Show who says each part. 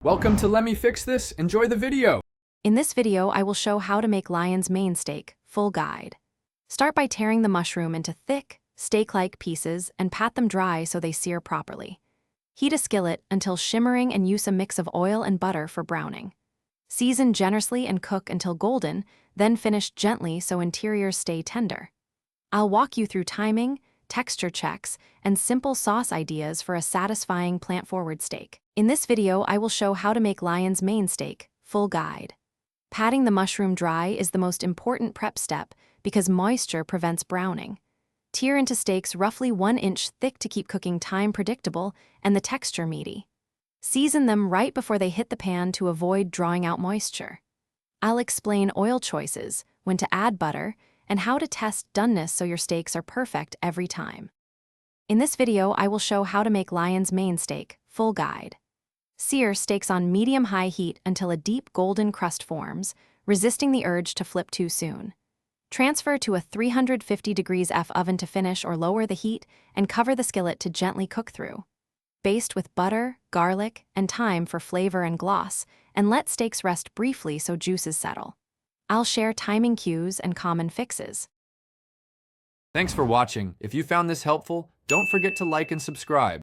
Speaker 1: Welcome to Let Me Fix This. Enjoy the video.
Speaker 2: In this video, I will show how to make lion's mane steak, full guide. Start by tearing the mushroom into thick, steak-like pieces and pat them dry so they sear properly. Heat a skillet until shimmering and use a mix of oil and butter for browning. Season generously and cook until golden, then finish gently so interiors stay tender. I'll walk you through timing, texture checks, and simple sauce ideas for a satisfying plant-forward steak. In this video, I will show how to make lion's mane steak, full guide. Patting the mushroom dry is the most important prep step because moisture prevents browning. Tear into steaks roughly 1 inch thick to keep cooking time predictable and the texture meaty. Season them right before they hit the pan to avoid drawing out moisture. I'll explain oil choices, when to add butter, and how to test doneness so your steaks are perfect every time. In this video, I will show how to make lion's mane steak, full guide. Sear steaks on medium-high heat until a deep golden crust forms, resisting the urge to flip too soon. Transfer to a 350 degrees F oven to finish or lower the heat and cover the skillet to gently cook through. Baste with butter, garlic, and thyme for flavor and gloss, and let steaks rest briefly so juices settle. I'll share timing cues and common fixes.
Speaker 1: Thanks for watching. If you found this helpful, don't forget to like and subscribe.